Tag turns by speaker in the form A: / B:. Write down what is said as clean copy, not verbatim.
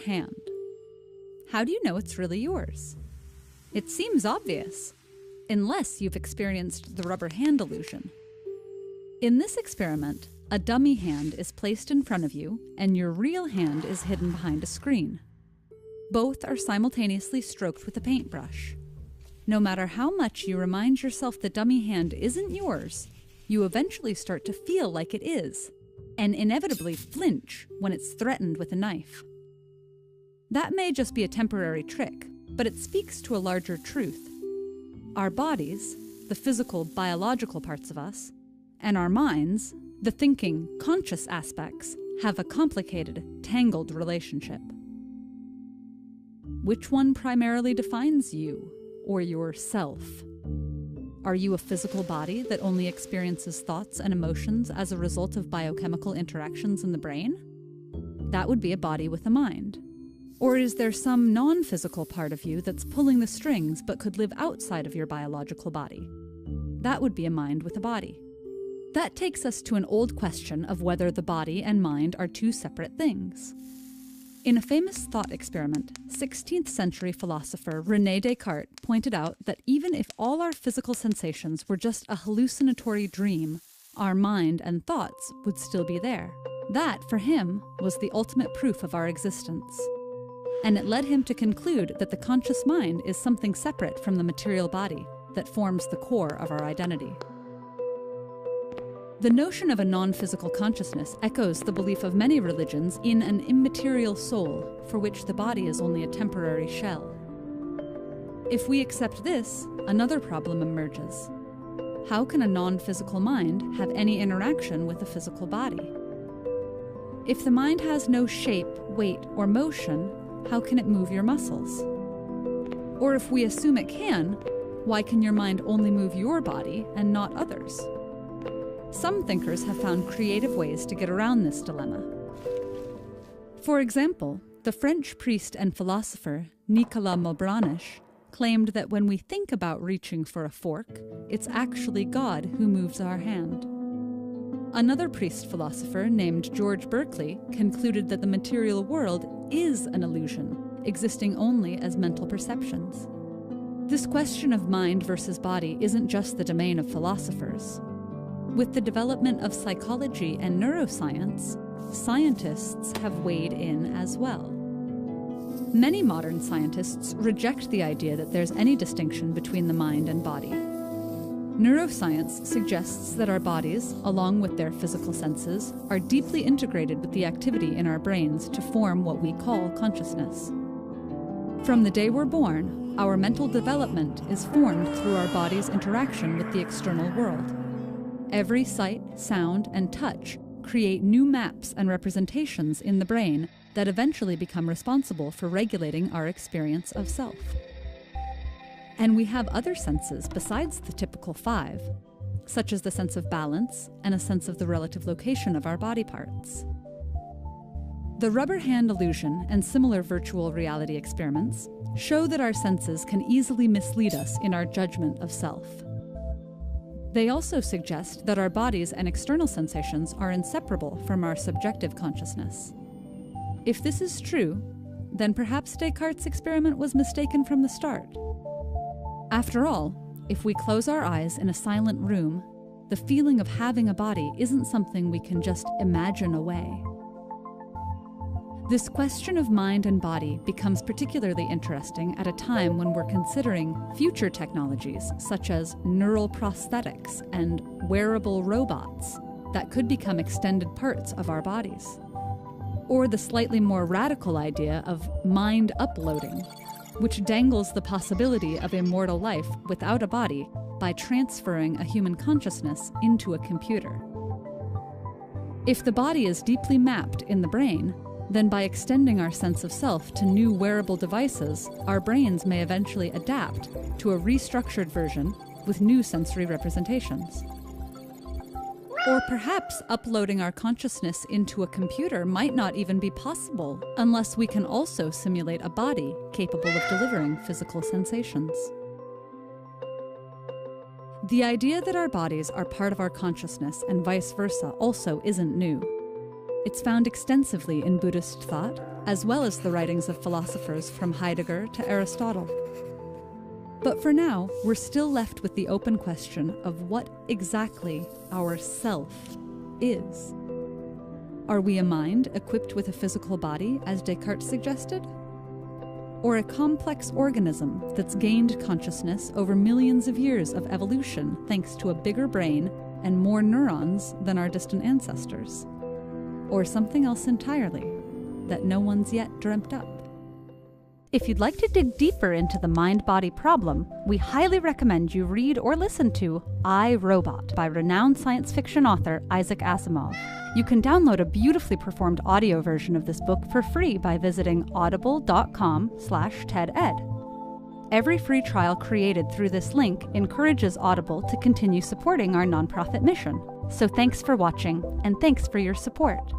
A: hand. How do you know it's really yours? It seems obvious, unless you've experienced the rubber hand illusion. In this experiment, a dummy hand is placed in front of you and your real hand is hidden behind a screen. Both are simultaneously stroked with a paintbrush. No matter how much you remind yourself the dummy hand isn't yours, you eventually start to feel like it is, and inevitably flinch when it's threatened with a knife. That may just be a temporary trick, but it speaks to a larger truth. Our bodies, the physical, biological parts of us, and our minds, the thinking, conscious aspects, have a complicated, tangled relationship. Which one primarily defines you, or yourself? Are you a physical body that only experiences thoughts and emotions as a result of biochemical interactions in the brain? That would be a body with a mind. Or is there some non-physical part of you that's pulling the strings but could live outside of your biological body? That would be a mind with a body. That takes us to an old question of whether the body and mind are two separate things. In a famous thought experiment, 16th century philosopher René Descartes pointed out that even if all our physical sensations were just a hallucinatory dream, our mind and thoughts would still be there. That, for him, was the ultimate proof of our existence. And it led him to conclude that the conscious mind is something separate from the material body that forms the core of our identity. The notion of a non-physical consciousness echoes the belief of many religions in an immaterial soul, for which the body is only a temporary shell. If we accept this, another problem emerges. How can a non-physical mind have any interaction with a physical body? If the mind has no shape, weight, or motion, how can it move your muscles? Or if we assume it can, why can your mind only move your body and not others? Some thinkers have found creative ways to get around this dilemma. For example, the French priest and philosopher Nicolas Malebranche claimed that when we think about reaching for a fork, it's actually God who moves our hand. Another priest-philosopher named George Berkeley concluded that the material world is an illusion, existing only as mental perceptions. This question of mind versus body isn't just the domain of philosophers. With the development of psychology and neuroscience, scientists have weighed in as well. Many modern scientists reject the idea that there's any distinction between the mind and body. Neuroscience suggests that our bodies, along with their physical senses, are deeply integrated with the activity in our brains to form what we call consciousness. From the day we're born, our mental development is formed through our body's interaction with the external world. Every sight, sound, and touch create new maps and representations in the brain that eventually become responsible for regulating our experience of self. And we have other senses besides the typical 5, such as the sense of balance and a sense of the relative location of our body parts. The rubber hand illusion and similar virtual reality experiments show that our senses can easily mislead us in our judgment of self. They also suggest that our bodies and external sensations are inseparable from our subjective consciousness. If this is true, then perhaps Descartes' experiment was mistaken from the start. After all, if we close our eyes in a silent room, the feeling of having a body isn't something we can just imagine away. This question of mind and body becomes particularly interesting at a time when we're considering future technologies such as neural prosthetics and wearable robots that could become extended parts of our bodies. Or the slightly more radical idea of mind uploading, which dangles the possibility of immortal life without a body by transferring a human consciousness into a computer. If the body is deeply mapped in the brain, then by extending our sense of self to new wearable devices, our brains may eventually adapt to a restructured version with new sensory representations. Or perhaps uploading our consciousness into a computer might not even be possible unless we can also simulate a body capable of delivering physical sensations. The idea that our bodies are part of our consciousness and vice versa also isn't new. It's found extensively in Buddhist thought, as well as the writings of philosophers from Heidegger to Aristotle. But for now, we're still left with the open question of what exactly our self is. Are we a mind equipped with a physical body, as Descartes suggested? Or a complex organism that's gained consciousness over millions of years of evolution thanks to a bigger brain and more neurons than our distant ancestors? Or something else entirely that no one's yet dreamt up? If you'd like to dig deeper into the mind-body problem, we highly recommend you read or listen to I, Robot by renowned science fiction author Isaac Asimov. You can download a beautifully performed audio version of this book for free by visiting audible.com/TEDEd. Every free trial created through this link encourages Audible to continue supporting our nonprofit mission. So thanks for watching, and thanks for your support.